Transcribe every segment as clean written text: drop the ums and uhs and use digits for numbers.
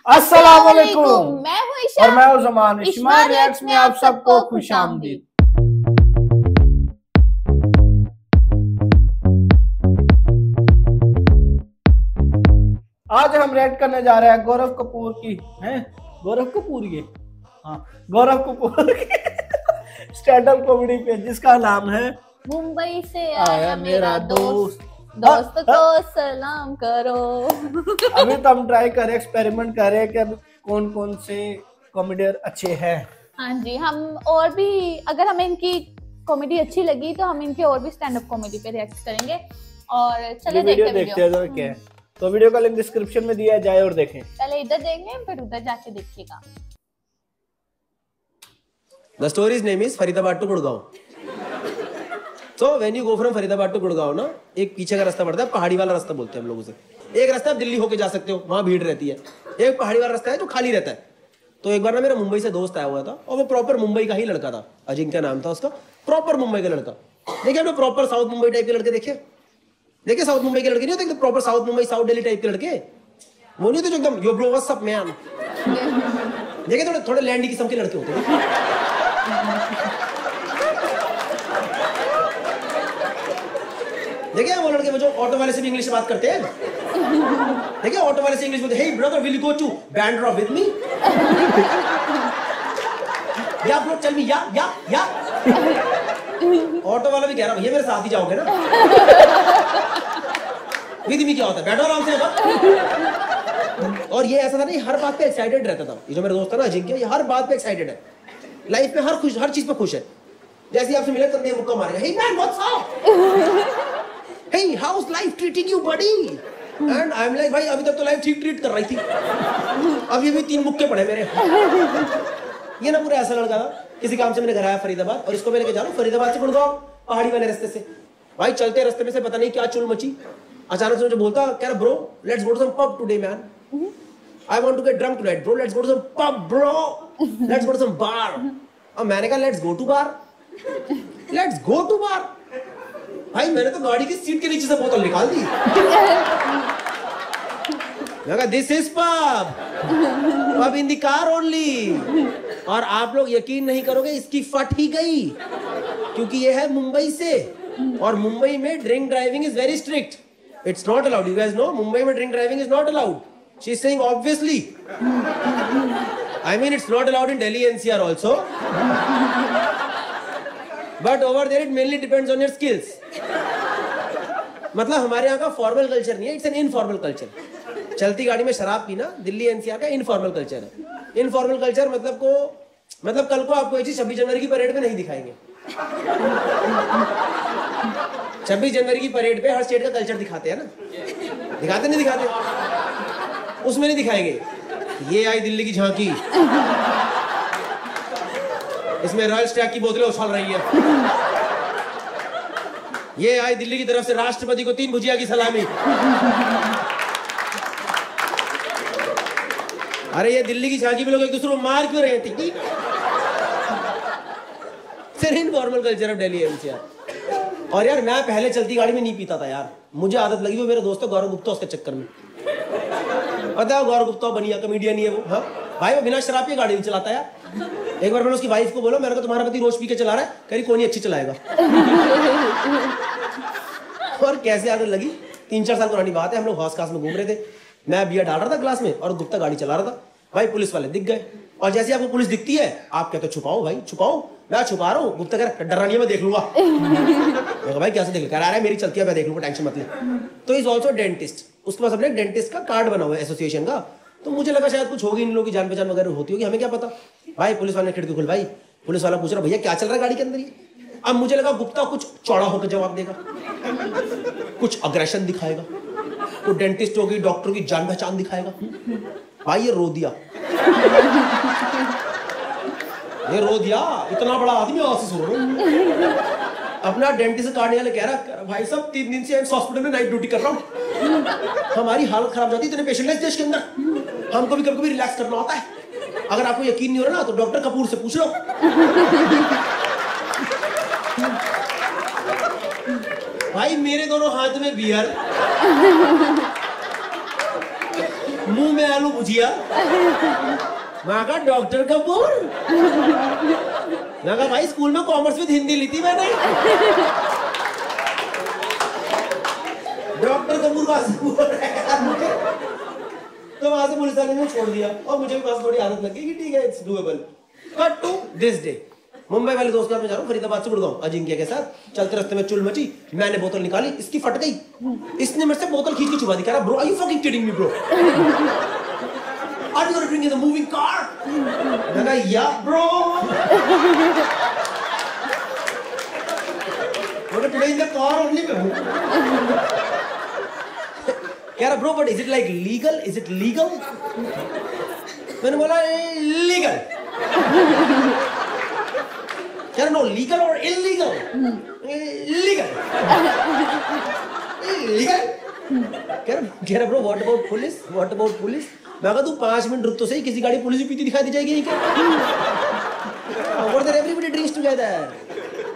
अस्सलाम वालेकुम। मैं हूँ ईशा और मैं हूँ ज़मान। इश्मा रिएक्ट्स में आप सबको खुशामदीद। आज हम रिएक्ट करने जा रहे हैं गौरव कपूर की गौरव कपूर ये गौरव कपूर की स्टैंड अप कॉमेडी पे जिसका नाम है मुंबई से आया मेरा दोस्त दोस्त को सलाम करो। अभी तो हम ट्राई करें, एक्सपेरिमेंट करें कि अभी कौन कौन से कॉमेडियन अच्छे हैं। हाँ जी, हम और भी अगर हमें इनकी कॉमेडी अच्छी लगी तो हम इनके और भी स्टैंड अप कॉमेडी पे रिएक्ट करेंगे। और चले देखते हैं तो क्या है। तो वीडियो का लिंक डिस्क्रिप्शन में दिया जाए और देखें। पहले इधर देखें फिर उधर जाके देखिएगा। The story's name is Faridabad to Gurgaon. So when you go from Faridabad to Gurgaon ना, एक पीछे का रास्ता पड़ता है, पहाड़ी वाला रास्ता बोलते हैं हम लोग उसे। एक रास्ता दिल्ली होके जा सकते हो, वहां भीड़ रहती है। एक पहाड़ी वाला रास्ता है जो खाली रहता है। तो एक बार ना मेरा मुंबई से दोस्त आया हुआ था और वो प्रॉपर मुंबई का ही लड़का था। अजिंक्य नाम था उसका, प्रॉपर मुंबई का लड़का। देखिए आपने प्रॉपर साउथ मुंबई टाइप के लड़के देखे? देखिए साउथ मुंबई के लड़के नहीं होते एकदम proper south Mumbai south Delhi type के लड़के, वो नहीं होते जो एकदम यो ब्रो व्हाट्स अप मैन। देखिए थोड़े थोड़े लैंडी किस्म के लड़के होते हैं। देखिए वो लड़के वो जो ऑटो वाले से भी इंग्लिश में बात करते हैं। देखिए ऑटो वाले से इंग्लिश में, hey brother will you go to Bandra with me? या ब्रो टेल मी या ऑटो वाला भी कह रहा भैया मेरे साथ ही जाओगे ना? विद मी क्या होता है? बैठो आराम से। और ये ऐसा था ना, हर बात पे एक्साइटेड रहता था। ये जो मेरा दोस्त था ना अजिंक्य, ये हर बात पे एक्साइटेड है, लाइफ में हर चीज पे खुश है। जैसे आपसे मिले तो मुक्का मारेगा, hey man what's up, hey how is life treating you buddy? And I am like भाई अभी तक तो लाइफ ठीक ट्रीट कर रही थी, अब ये भी 3 मुक्के पड़े मेरे। ये ना पूरा ऐसा लड़का था, किसी काम से मैंने घर आया फरीदाबाद और इसको मैं लेके जा रहा हूँ फरीदाबाद से गुड़गांव पहाड़ी वाले रास्ते से। भाई चलते रास्ते में से पता नहीं क्या चुल मची, अचानक से मुझे बोलता कह रहा bro let's go to some pub today man, I want to get drunk tonight bro, let's go to some pub bro, let's go to some bar. और मैंने कहा let's go to bar, let's go to bar. भाई मैंने तो गाड़ी की seat के नीचे से बोतल निकाल दी। मैं कहा this is pub, pub in the car only. और आप लोग यकीन नहीं करोगे इसकी फट ही गई, क्योंकि ये है मुंबई से और मुंबई में drink driving is very strict, it's not allowed. You guys know Mumbai में drink driving is not allowed. She is saying obviously, I mean it's not allowed in Delhi NCR also, but over there it mainly depends on your skills. मतलब हमारे यहाँ का formal culture नहीं है, it's an informal culture. चलती गाड़ी में शराब पीना दिल्ली एनसीआर का इनफॉर्मल कल्चर है। इनफॉर्मल कल्चर मतलब कल को आपको ये चीज 26 जनवरी की परेड में नहीं दिखाएंगे। 26 जनवरी की परेड पे हर स्टेट का कल्चर दिखाते हैं ना, दिखाते नहीं दिखाते? उसमें नहीं दिखाएंगे ये आई दिल्ली की झांकी, इसमें रॉयल स्टैग की बोतलें उछल रही है, ये आई दिल्ली की तरफ से राष्ट्रपति को 3 भुजिया की सलामी। अरे ये दिल्ली की झांकी में लोग एक दूसरे को मार क्यों रहे थे? Informal culture of Delhi NCR. और यार मैं पहले चलती गाड़ी में नहीं पीता था यार, मुझे आदत लगी। वो मेरा दोस्त है गौरव गुप्ता, उसके चक्कर में। पता है गौरव गुप्ता बनिया कॉमेडियन ही है वो। हाँ भाई वो बिना शराब के गाड़ी नहीं चलाता यार। एक बार मैंने उसकी वाइफ को बोला, मैंने कहा तुम्हारा पति रोज पी के चला रहा है? कह रही कोई नहीं अच्छी चलाएगा। और कैसे आदत लगी, 3-4 साल पुरानी बात है। हम लोग हौस खास में घूम रहे थे, मैं बियर डाल रहा था ग्लास में और गुप्ता गाड़ी चला रहा था। भाई पुलिस वाले दिख गए, और जैसे आपको पुलिस दिखती है आप कहते हो छुपाओ भाई छुपाओ। मैं छुपा रहा हूँ, गुप्ता कह रहा डरानी मैं देख लूंगा। मैं भाई कैसे देख, कह रहा है मेरी चलती है मैं देख लूंगा, टेंशन मत ले। तो इज ऑल्सो डेंटिस्ट, उसके पास अपने डेंटिस्ट का कार्ड बना हुआ है एसोसिएशन का। तो मुझे लगा शायद कुछ होगी, इन लोगों की जान पहचान वगैरह होती होगी, हमें क्या पता। भाई पुलिस वाले ने खिड़की खोल, भाई पुलिस वाला पूछ रहा भैया क्या चल रहा है गाड़ी के अंदर ये? अब मुझे लगा गुप्ता कुछ चौड़ा होकर जवाब देगा, कुछ अग्रेशन दिखाएगा, तो डेंटिस्ट होगी डॉक्टर की जान पहचान दिखाएगा। भाई ये रो दिया, ये रो दिया। इतना बड़ा आदमी आशीष हो रहा, अपना डेंटिस्ट कार्ड वाले कह रहा भाई साहब 3 दिन से हॉस्पिटल में नाइट ड्यूटी कर रहा हूँ, हमारी हालत खराब जाती है, इतने पेशेंट है देश के अंदर, हमको भी कभी-कभी रिलैक्स करना होता है। अगर आपको यकीन नहीं हो रहा ना तो डॉक्टर कपूर से पूछ लो। भाई मेरे दोनों हाथ में बियर, मुंह में मैं आलू भुजिया। मैं कहा डॉक्टर कपूर। मैं कहा भाई स्कूल में कॉमर्स विद हिंदी ली थी मैंने। डॉक्टर कपूर का तो वहां से पुलिस वाले ने छोड़ दिया और मुझे भी बस थोड़ी आदत लगी कि ठीक है it's doable. Cut to this day, Mumbai वाले दोस्त के साथ मैं जा रहा हूँ फरीदाबाद से गुड़गांव अजिंक्य के साथ। चलते रास्ते में चुल मची, मैंने बोतल निकाली, इसकी फट गई। इसने मेरे से बोतल खींच के छुपा दी, कह रहा bro are you fucking kidding me bro, are you gonna drink in the moving car? मैं कहा या ब्रो, मैं today in the car only में। कह रहा bro but is it like legal, is it legal? मैंने बोला लीगल। कह रहा नो लीगल और इलीगल? लीगल। लीगल? कह रहा bro what about police, what about police? मैं कहा तू 5 मिनट रुक तो सही, किसी गाड़ी पुलिस भी पीती दिखाई दी जाएगी क्या? Over there everybody drinks together.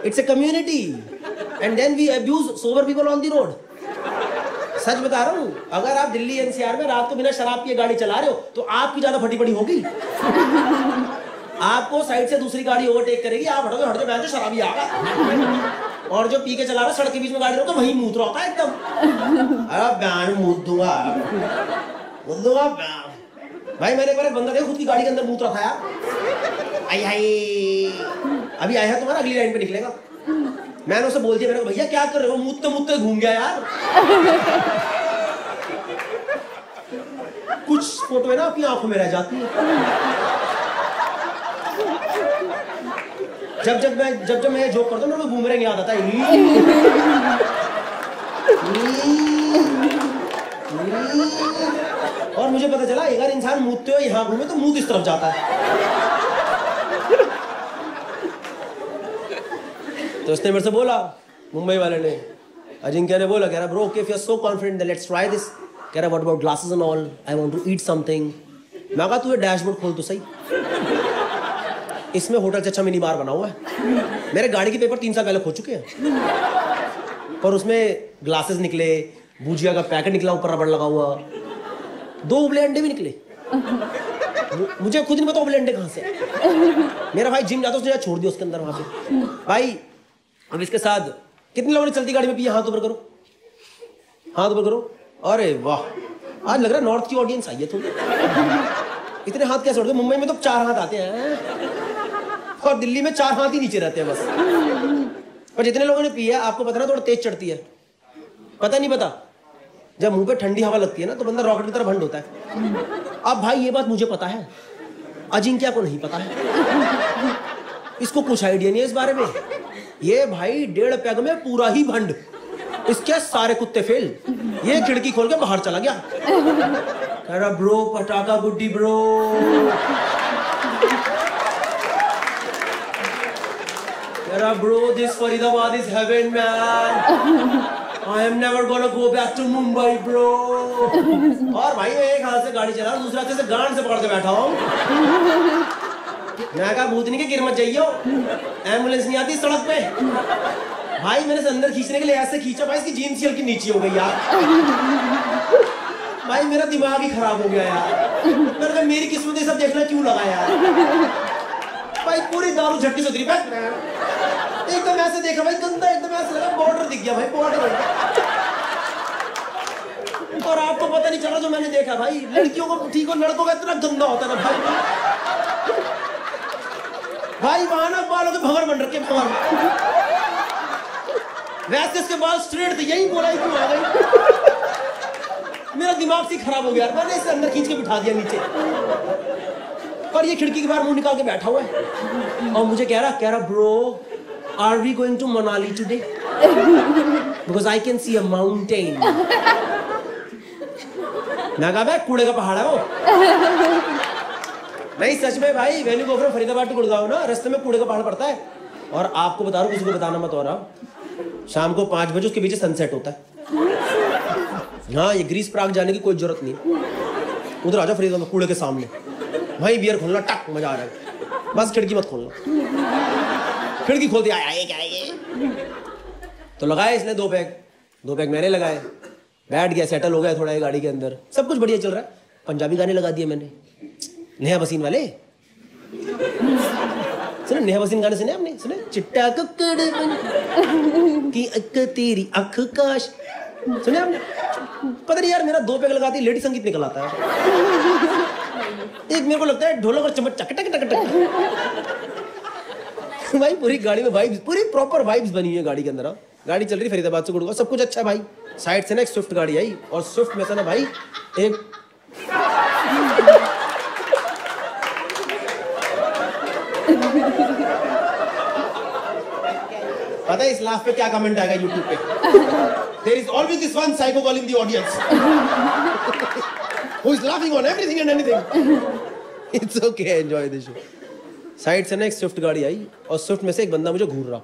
It's a community. And then we abuse sober people on the road. सच बता रहा हूँ, अगर आप दिल्ली एनसीआर में रात को बिना शराब पिए गाड़ी चला रहे हो तो आपकी ज्यादा फटी पड़ी होगी। आपको साइड से दूसरी गाड़ी ओवरटेक करेगी, आप हटोगे, हटके बैठ जाओ, शराबी आगा। और जो पी के चला रहा है सड़क के बीच में गाड़ी रोको, वहीं मूत रहा होता है एकदम। अरे बैन मूत दूंगा भाई। मैंने एक बंदा देखा खुद की गाड़ी के अंदर मूत रहा था यार। आई अभी आया है तुम्हारा, अगली लाइन पे निकलेगा। मैंने उसे बोल दिया, मैंने कहा भैया क्या कर रहे हो, मुत्ते मुत्ते घूम गया यार। कुछ फोटो है ना आपकी आंखों में रह जाती है। जब मैं जोक करता हूँ ना, बूमरैंग याद आता है। और मुझे पता चला अगर इंसान मुतते हो यहाँ घूमे तो मुंह इस तरफ जाता है। तो उसने मेरे से बोला, मुंबई वाले ने, अजिंक्य ने बोला, कह रहा bro okay if you are so confident then let's try this. कह रहा what about glasses and all, I want to eat something. मैं कहा तू ये डैशबोर्ड खोल तो सही, इसमें होटल से अच्छा मिनी बार बना हुआ है। मेरे गाड़ी के पेपर 3 साल पहले खो चुके हैं, पर उसमें ग्लासेस निकले, भुजिया का पैकेट निकला, ऊपर रबड़ लगा हुआ, 2 उबले अंडे भी निकले। मुझे खुद नहीं पता उबले अंडे कहाँ से। मेरा भाई जिम जाता, उसने छोड़ दिया उसके अंदर वहां पे। भाई अब इसके साथ कितने लोगों ने चलती गाड़ी में पिया? हाथ ऊपर करो, हाथ ऊपर करो। अरे वाह, आज लग रहा है नॉर्थ की ऑडियंस आई है थोड़ी। इतने हाथ कैसे उड़ गए? मुंबई में तो 4 हाथ आते हैं और दिल्ली में 4 हाथ ही नीचे रहते हैं बस। और जितने लोगों ने पिया, आपको पता ना थोड़ा तेज चढ़ती है, पता नहीं पता। जब मुंह पे ठंडी हवा लगती है ना तो बंदा रॉकेट की तरह भंड होता है। अब भाई ये बात मुझे पता है, अजिंक्य को नहीं पता है, इसको कुछ आइडिया नहीं है इस बारे में। ये भाई 1.5 पैग में पूरा ही भंड, इसके सारे कुत्ते फेल। ये खिड़की खोल के बाहर चला गया, कह रहा ब्रो पटाखा गुड्डी ब्रो। कह रहा bro this Faridabad is heaven man, I am never gonna go back to Mumbai bro। और भाई मैं एक हाथ से गाड़ी चला, दूसरे हाथ से गांड से पकड़ के बैठा हूँ। मैं कहा भूतनी के गिर मत जाइयो, एम्बुलेंस नहीं आती सड़क पे। भाई मैंने अंदर खींचने के लिए ऐसे खींचा, भाई इसकी जीन्स ही हल्की नीचे हो गई यार। भाई मेरा दिमाग ही खराब हो गया यार। मैंने कहा मेरी किस्मत ये सब देखना क्यों लगा यार। भाई पूरी दारू झटके से उतरी, एकदम ऐसे देखा भाई, गंदा एकदम ऐसे लगा, बॉर्डर दिख गया भाई, बॉर्डर। और आपको पता नहीं चला जो मैंने देखा भाई, लड़कियों को ठीक हो, लड़कों का इतना गंदा होता है ना भाई। भाई वहां ना बालों के भंवर बन रखे, भंवर। वैसे इसके बाल स्ट्रेट थे, यही बोला क्यों आ गई। मेरा दिमाग से खराब हो गया, मैंने इसे अंदर खींच के बिठा दिया नीचे, और ये खिड़की के बाहर मुंह निकाल के बैठा हुआ है और मुझे कह रहा bro are we going to Manali today? Because I can see a mountain। मैं कहा भाई कूड़े का पहाड़ है वो। नहीं सच में भाई, when you go from Faridabad to Gurgaon ना, रास्ते में कूड़े का पहाड़ पड़ता है। और आपको बता रहा हूँ, किसी को बताना मत हो रहा, शाम को 5 बजे उसके पीछे सनसेट होता है। हाँ ये ग्रीस प्राग जाने की कोई जरूरत नहीं, उधर आ जाओ फरीदाबाद में कूड़े के सामने, वहीं बियर खोलना, टक मजा आ रहा है। बस खिड़की मत खोलना, खिड़की खोल दिया, आए क्या ये। तो लगाए इसने 2 पैग मैंने लगाए, बैठ गया, सेटल हो गया थोड़ा गाड़ी के अंदर, सब कुछ बढ़िया चल रहा है। पंजाबी गाने लगा दिए मैंने, नेहा भसीन वाले। सुने नेहा भसीन गाने सुने आपने? सुने चिट्टा कुक्कड़ की अक तेरी अख काश, सुने आपने? पता नहीं यार, मेरा 2 पैग लगाती लेडी संगीत निकल आता है। एक मेरे को लगता है ढोलक और चम्मच टक टक टक टक। भाई पूरी गाड़ी में वाइब्स, पूरी प्रॉपर वाइब्स बनी हुई है गाड़ी के अंदर। गाड़ी चल रही फरीदाबाद से गुड़गांव, सब कुछ अच्छा है भाई। साइड से ना एक स्विफ्ट गाड़ी आई, और स्विफ्ट में से ना भाई एक पता है इस लाफ पे क्या कमेंट आएगा यूट्यूब पे? There is always this one psycho girl in the audience who is laughing on everything and anything. It's okay, enjoy the show. Side से ना एक स्विफ्ट गाड़ी आई, और स्विफ्ट में से एक बंदा मुझे घूर रहा,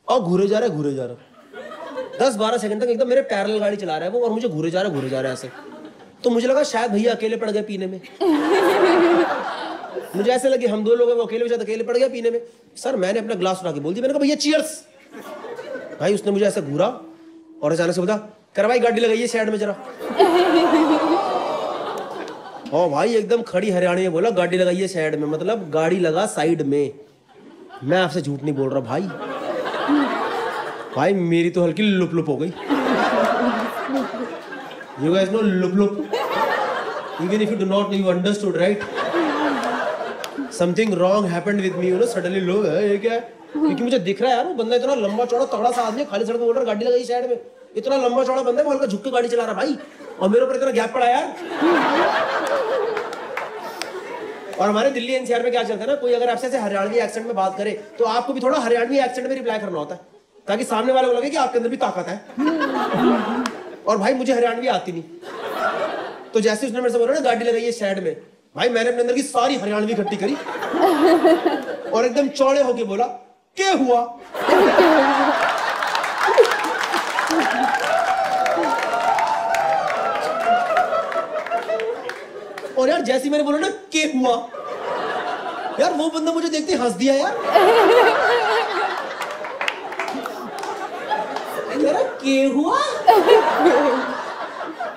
और घूरे जा रहा 10-12 सेकंड तक एकदम मेरे पैरेलल गाड़ी चला रहा है वो, और मुझे घूरे जा रहा है ऐसे। तो मुझे लगा शायद भैया अकेले पड़ गए पीने में। मुझे ऐसे लगे हम 2 लोग हैं, वो अकेले पड़ गया पीने में। सर मैंने अपना ग्लास उठा के बोल दिया, मैंने कहा भैया चीयर्स। भाई उसने मुझे ऐसे घूरा और अचानक से बोला कर भाई गाड़ी लगाइए साइड में जरा। और भाई एकदम खड़ी हरियाणी में बोला गाड़ी लगाइए साइड में, मतलब गाड़ी लगा साइड में। मैं आपसे झूठ नहीं बोल रहा भाई मेरी तो हल्की लुप लुप हो गई। You guys know loop loop? Even if you do not know, you understood, right? Something wrong happened with me, you know, suddenly लो ये क्या है? क्योंकि मुझे दिख रहा है यार वो बंदा इतना लंबा चौड़ा तगड़ा सा आदमी, खाली सड़क पे बोल रहा गाड़ी लगाई साइड में। इतना लंबा चौड़ा बंदा है, वो हल्का झुक के गाड़ी चला रहा भाई, और मेरे ऊपर इतना गैप पड़ा यार। और हमारे दिल्ली एनसीआर में क्या चलता है ना, कोई अगर आपसे हरियाणवी एक्सेंट में बात करे तो आपको भी थोड़ा हरियाणवी एक्सेंट में रिप्लाई करना होता है, ताकि सामने वाले को लगे कि आपके अंदर भी ताकत है। और भाई मुझे हरियाणवी आती नहीं, तो जैसे उसने मेरे से बोला ना गाड़ी लगाइए साइड में, भाई मैंने अपने अंदर की सारी हरियाणवी इकट्ठी करी और एकदम चौड़े होके बोला क्या हुआ। और यार जैसे मैंने बोला ना के हुआ, यार वो बंदा मुझे देखते हंस दिया यार। के हुआ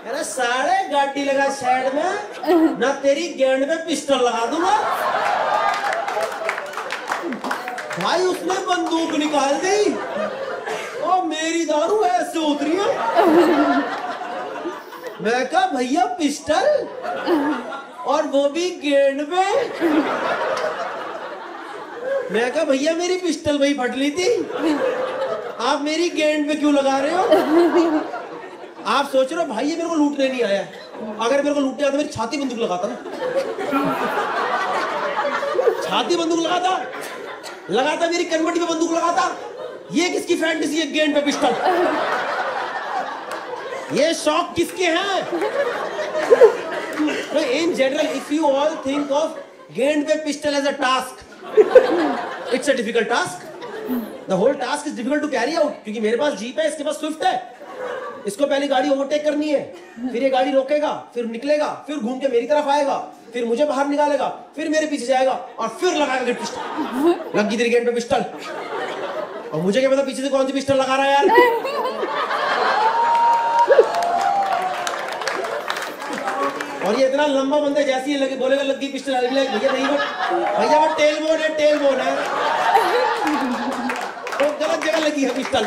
यार, साढ़े गाड़ी लगा साइड में ना, तेरी गेंद पे पिस्टल लगा दूंगा। भाई उसने बंदूक निकाल दी और मेरी दारू ऐसे उतरी है। मैं कहा भैया पिस्टल, और वो भी गेंद पे। मैं कहा भैया मेरी पिस्टल वही फट ली थी, आप मेरी गेंद पे क्यों लगा रहे हो? आप सोच रहे हो भाई ये मेरे को लूटने नहीं आया, अगर मेरे को लूटने आता मेरी छाती बंदूक लगाता ना, छाती बंदूक लगाता मेरी कन्वर्टी पे बंदूक लगाता। ये किसकी फैंटेसी है गेंद पे पिस्टल? ये शौक किसके हैं? तो in general if you all think of गेंद पे pistol as a task, it's a difficult task. The whole task is difficult to carry out, क्योंकि मेरे पास जीप है, इसके पास स्विफ्ट है। इसको पहले गाड़ी ओवरटेक करनी है, फिर ये गाड़ी रोकेगा, फिर निकलेगा, फिर घूम के मेरी तरफ आएगा, फिर मुझे बाहर निकालेगा, फिर मेरे पीछे जाएगा और फिर लगाएगा पिस्टल। लग गई तेरी गेंद पे पिस्टल, और मुझे क्या पता पीछे से कौन सी पिस्टल लगा रहा है यार। और ये इतना लंबा बंदा जैसे ही लगे बोलेगा लग गई पिस्टल, भैया नहीं भैया वो टेलबोन है, टेलबोन है, तो गलत जगह लगी है पिस्टल।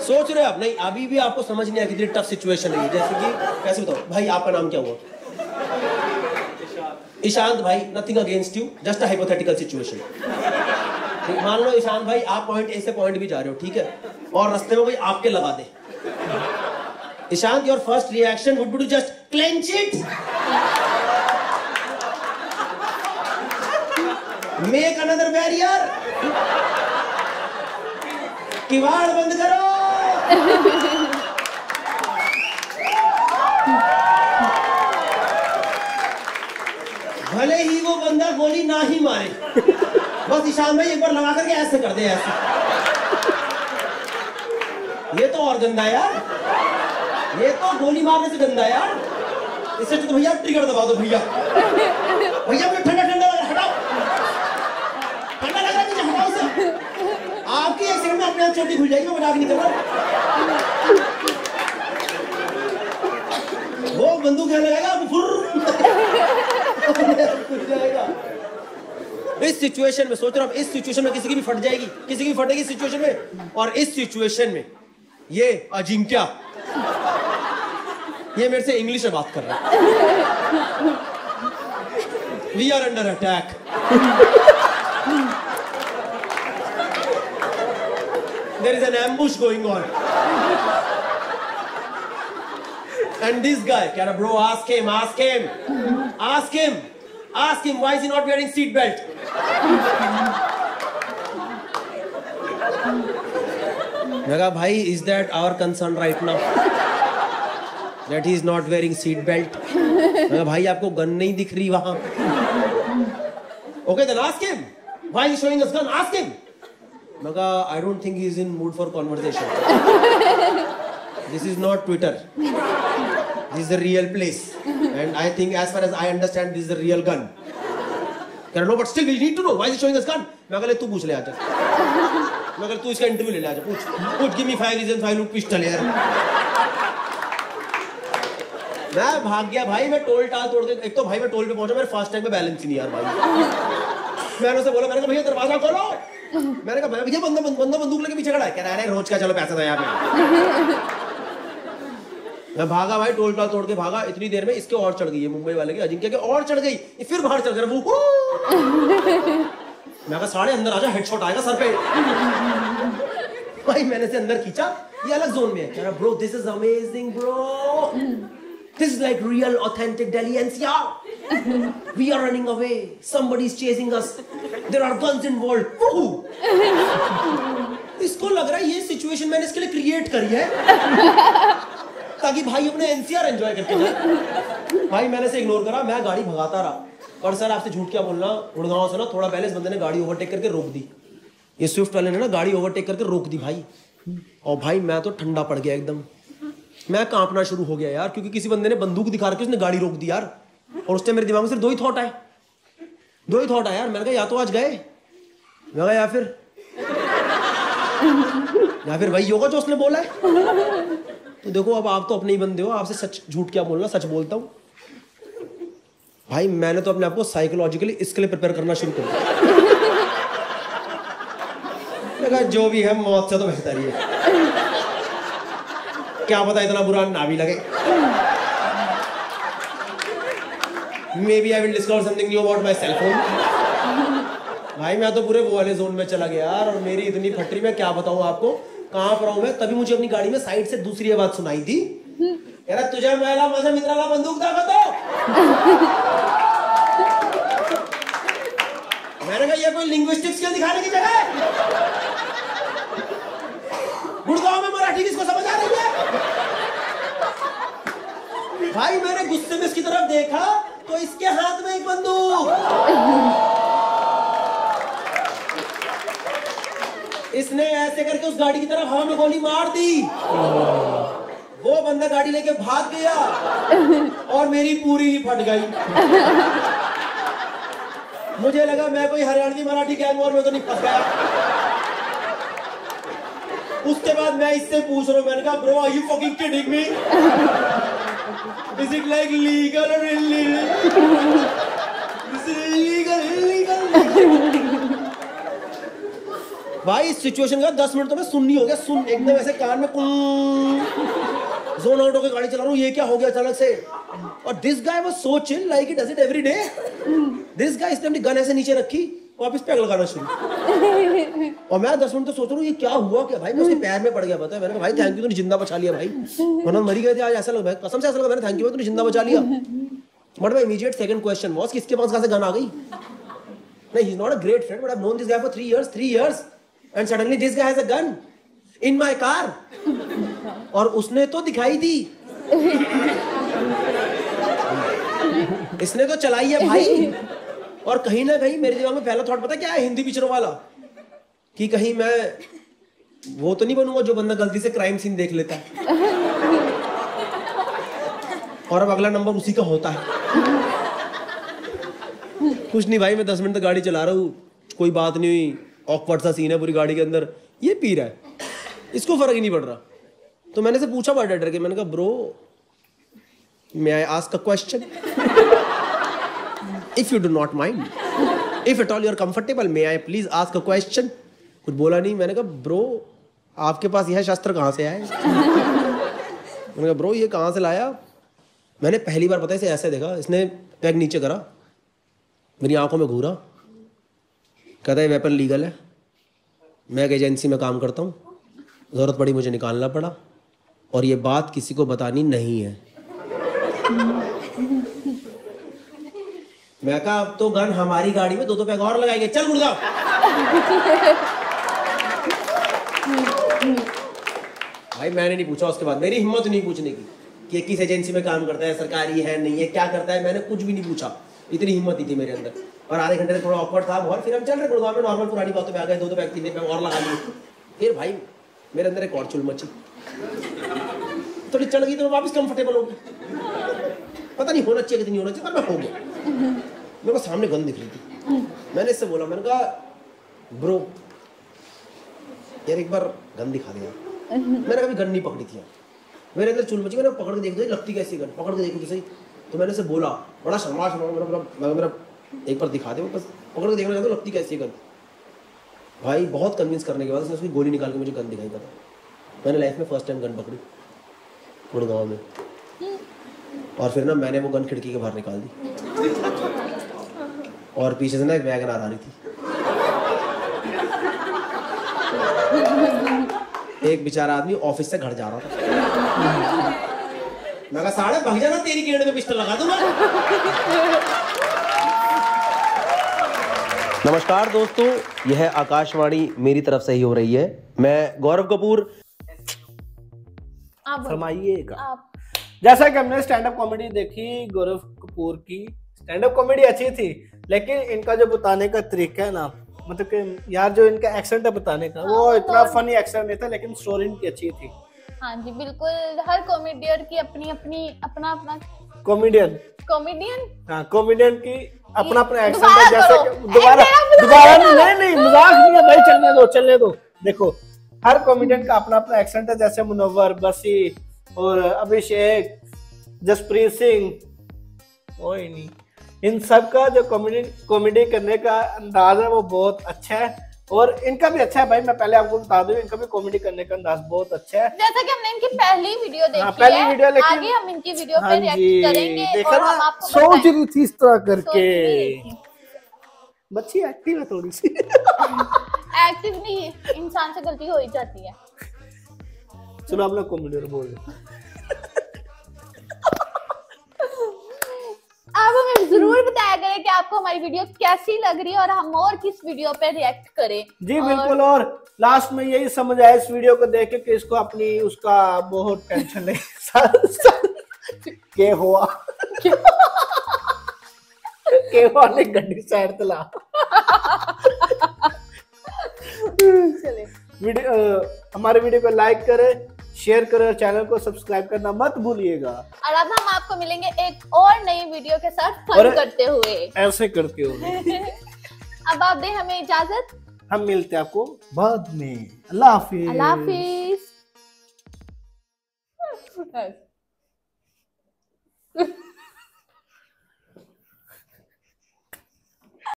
सोच रहे हो आप? नहीं, अभी भी आपको समझ नहीं आया कितनी टफ सिचुएशन है। जैसे कि कैसे बताओ भाई, आपका नाम क्या हुआ? ईशांत भाई, nothing against you, just a hypothetical situation. मान लो ईशांत भाई आप पॉइंट ए से पॉइंट बी जा रहे हो, ठीक है, और रास्ते में कोई आपके लगा दे। Ishant, your first reaction would be to just clench it, make another barrier, किवाड़ बंद करो। भले ही वो बंदा गोली ना ही मारे, बस ईशान भाई एक बार लगा करके ऐसे कर दे, ऐसे। ये तो और गंदा यार, ये तो गोली मारने से गंदा यार। इससे तो भैया ट्रिगर दबा दो भैया। भैया मुझे ठंडा ठंडा लग रहा, हटाओ, ठंडा लग रहा है मुझे, हटाओ इसे। आपकी एक सेकंड में अपने आप चोटी खुल जाएगी, मैं मजाक नहीं कर रहा। बंदूक यहाँ लगाएगा आपको फुर जाएगा। इस सिचुएशन में सोच रहा हूँ, इस सिचुएशन में किसी की भी फट जाएगी, किसी की भी फटेगी इस सिचुएशन में। और इस सिचुएशन में ये अजिंक्य ये मेरे से इंग्लिश में बात कर रहा है। We are under attack. There is an ambush going on and this guy कह रहा, bro ask him why is he not wearing seat belt? मैं कहा भाई, is that our concern right now that he is not wearing seat belt? मैं कहा भाई आपको gun नहीं दिख रही वहां? Okay, then ask him why is he showing us gun. Ask him. मैं कहा I don't think he is in mood for conversation. This is not Twitter. This is the real place, and I think as far as I understand, this is the real gun. No, but still we need to know why is he showing us gun. मैं कहा ले तू पूछ ले आजा। मैं कहा तू इसका इंटरव्यू ले ले आजा, पूछ give me 5 reasons why you look pistol यार। मैं भाग गया भाई, मैं टोल टाल तोड़ के, एक तो भाई मैं टोल पे पहुंचा, मेरे फास्ट टैग में बैलेंस ही नहीं यार भाई। मैंने उसे बोला, मैंने कहा भैया दरवाजा खोलो। मैंने कहा भैया बंदा बंदूक लेके पीछे खड़ा है। कह रहा है रोज का चलो पैसा दो यहाँ पे। मैं भागा भाई, टोल टाल तोड़ के भागा। इतनी देर में इसके और चढ़ गई है, मुंबई वाले के अजिंक्य के और चढ़ गई, फिर बाहर चढ़ गया वो। मैं कहा साढ़े अंदर आजा, हेडशॉट आएगा सर पे। भाई मैंने से अंदर खींचा, ये अलग जोन में है। कह रहा bro this is amazing bro, this is like real authentic Delhi NCR. We are running away, somebody is chasing us, there are guns involved. इसको लग रहा है ये सिचुएशन मैंने इसके लिए क्रिएट करी है ताकि भाई अपने एनसीआर एंजॉय करके जाए। भाई मैंने से इग्नोर करा, मैं गाड़ी भगाता रहा। और सर आपसे झूठ क्या बोलना, गुड़गांव से ना थोड़ा पहले इस बंदे ने गाड़ी ओवरटेक करके रोक दी। ये स्विफ्ट वाले ने ना गाड़ी ओवरटेक करके रोक दी भाई। और भाई मैं तो ठंडा पड़ गया एकदम, मैं कांपना शुरू हो गया यार, क्योंकि किसी बंदे ने बंदूक दिखा के उसने गाड़ी रोक दी यार। और उसने मेरे दिमाग में सिर्फ दो ही थॉट आए यार। मैंने कहा या तो आज गए, मैं कहा या फिर वही होगा जो उसने बोला है। तो देखो अब आप तो अपने ही बंदे हो, आपसे सच झूठ क्या बोलना, सच बोलता हूँ भाई। मैंने तो अपने आप को साइकोलॉजिकली इसके लिए प्रिपेयर करना शुरू कर दिया। जो भी है मौत से तो बेहतर ही है, क्या पता इतना बुरा ना भी लगे। Maybe I will discover something new about my cell phone. भाई मैं तो पूरे वो वाले जोन में चला गया यार, और मेरी इतनी फटरी में क्या बताऊं आपको, कहां पर हूं मैं। तभी मुझे अपनी गाड़ी में साइड से दूसरी आवाज सुनाई थी, यार तुझे महिला मजा मित्राला बंदूक दाखव दो। मैंने कहा ये कोई लिंग्विस्टिक स्किल दिखाने की जगह है? गुड़गांव में मराठी किसको समझ आ रही है? भाई मैंने गुस्से में इसकी तरफ देखा तो इसके हाथ में एक बंदूक। इसने ऐसे करके उस गाड़ी की तरफ हवा में गोली मार दी। वो बंदा गाड़ी लेके भाग गया और मेरी पूरी ही फट गई। मुझे लगा मैं कोई हरियाणवी मराठी गैंग वॉर में तो नहीं फंस गया। उसके बाद मैं इससे पूछ रहा हूं, मैंने कहा bro are you fucking kidding me? Is it like legal और इलीगल? दिस इज इलीगल भाई। इस सिचुएशन का 10 मिनट तो मैं सुन नहीं हो गया, सुन एकदम ऐसे कान में जोन आउट होकर गाड़ी चला रहा हूँ, ये क्या हो गया अचानक से। और this guy was so chill like he does it every day. This guy इसने अपनी गन ऐसे नीचे रखी, वापस पैक लगाना शुरू। और मैं 10 मिनट तो सोच रहा हूँ ये क्या हुआ क्या भाई। मैं उसके पैर में पड़ गया, पता है। मैंने कहा भाई थैंक यू, तूने जिंदा बचा लिया भाई, वरना मर गए थे आज। ऐसा लगा, कसम से ऐसा लगा मैंने, थैंक यू तूने जिंदा बचा लिया। But my immediate second question was कि इसके पास कहां से गन आ गई। नहीं, he is not a great friend, but I have known this guy for 3 years and suddenly this guy has a gun in my car। और उसने तो दिखाई दी, इसने तो चलाई है भाई। और कहीं ना कहीं मेरे दिमाग में पहला थॉट पता क्या है, हिंदी पिक्चरों वाला, कि कहीं मैं वो तो नहीं बनूंगा जो बंदा गलती से क्राइम सीन देख लेता है और अब अगला नंबर उसी का होता है। कुछ नहीं भाई, मैं 10 मिनट तक गाड़ी चला रहा हूँ, कोई बात नहीं हुई, ऑकवर्ड सा सीन है पूरी गाड़ी के अंदर। ये पी रहा है, इसको फर्क ही नहीं पड़ रहा। तो मैंने से पूछा बड़ा डर के, मैंने कहा bro May I ask a question? If you do not mind. If at all you are comfortable, may I please ask a question? कुछ बोला नहीं. मैंने कहा ब्रो आपके पास यह शस्त्र कहाँ से आए? मैंने कहा ब्रो ये कहाँ से लाया? मैंने पहली बार पता है इसे ऐसे देखा. इसने पैग नीचे करा, मेरी आंखों में घूरा, कहता है वेपन लीगल है, मैं एक एजेंसी में काम करता हूँ, ज़रूरत पड़ी मुझे निकालना पड़ा, और ये बात किसी को बतानी नहीं है. मैं कहा अब तो गन हमारी गाड़ी में 2-2 पैग और लगाएंगे, चल गुड़गांव. भाई मैंने नहीं पूछा उसके बाद, मेरी हिम्मत नहीं पूछने की कि किस एजेंसी में काम करता है, सरकारी है नहीं है, क्या करता है, मैंने कुछ भी नहीं पूछा. इतनी हिम्मत ही थी मेरे अंदर. और आधे घंटे तक थोड़ा ऑकवर्ड था बहुत. फिर हम चल रहे गुड़गांव में, नॉर्मल पुरानी बातों पे आ गए, 2-2 पैग 3 पैग और लगा लिए. फिर भाई मेरे अंदर एक और चुल मची, थोड़ी चढ़ गई तो वापस कंफर्टेबल हो गई. पता नहीं होना चाहिए कि नहीं होना चाहिए, पर मैं हो गया. मेरे को सामने गन दिख रही थी. मैंने इससे बोला, मैंने कहा ब्रो यार एक बार गन दिखा दिया. मैंने कभी गन नहीं पकड़ी थी. मेरे अंदर चुल मची, मैंने पकड़ के देख दो लगती कैसी गन, पकड़ के देखो तो सही. तो मैंने उसे बोला, बड़ा शर्मा मेरा एक बार दिखा दे, बस पकड़ के देखना चाहता हूँ लगती कैसी गन. भाई बहुत कन्विंस करने के बाद उसने उसकी गोली निकाल के मुझे गन दिखाई. पता मैंने लाइफ में फर्स्ट टाइम गन पकड़ी गुड़गांव में. और फिर ना मैंने वो गन खिड़की के बाहर निकाल दी, और पीछे से ना एक वैगनआर आ रही थी. एक बेचारा आदमी ऑफिस से घर जा रहा था. मैं कहा साढ़े भाग जाना, तेरी गेड़ में पिस्टल लगा दूंगा. नमस्कार दोस्तों, यह आकाशवाणी मेरी तरफ से ही हो रही है. मैं गौरव कपूर. फरमाइएगा. जैसा कि हमने स्टैंड अप कॉमेडी देखी गौरव कपूर की, स्टैंड अप कॉमेडी अच्छी थी, लेकिन इनका जो बताने का तरीका है ना, मतलब कि यार जो इनका एक्सेंट है बताने का, वो इतना फनी एक्सेंट नहीं था, लेकिन स्टोरी इनकी अच्छी थी. हाँ जी बिल्कुल, हर कॉमेडियन की अपनी अपनी अपना कॉमेडियन हाँ कॉमेडियन की अपना एक्सेंट है. जैसे दोबारा नहीं मजाक नहीं है भाई, चलने दो. देखो हर कॉमेडियन का अपना अपना एक्सेंट है. जैसे मुनव्वर, बसी और अभिषेक, जसप्रीत सिंह, कोई नहीं, इन सब का जो कॉमेडी करने का अंदाज है वो बहुत अच्छा है. और इनका भी अच्छा है भाई. मैं पहले आपको बता दूं, इनका भी कॉमेडी करने का अंदाज बहुत अच्छा है. जैसा कि हमने इनकी पहली वीडियो देखी पहली वीडियो, लेकिन आगे हम इनकी वीडियो पे रिएक्ट करेंगे और हम आपको सोच रही थी इस तरह करके. बच्ची एक्टिव है थोड़ी सी. एक्टिव नहीं, इंसान से गलती हो ही जाती है. चलो आप लोग कॉमेडी बोल रहे. आप हमें जरूर बताया करें कि आपको हमारी वीडियो कैसी लग रही है और हम और किस वीडियो पे रिएक्ट करें. जी बिल्कुल. और लास्ट में यही समझ आया इस वीडियो को देख के कि इसको अपनी उसका बहुत टेंशन नहीं. के हुआ ने गड्डी साइड तला. वीडियो हमारे वीडियो को लाइक करें, शेयर करें और चैनल को सब्सक्राइब करना मत भूलिएगा. और अब हम आपको मिलेंगे एक और नई वीडियो के साथ फन करते हुए, ऐसे करते हुए. अब आप दें हमें इजाजत. हम मिलते हैं आपको बाद में. अल्लाह हाफिज. अल्लाह हाफिज.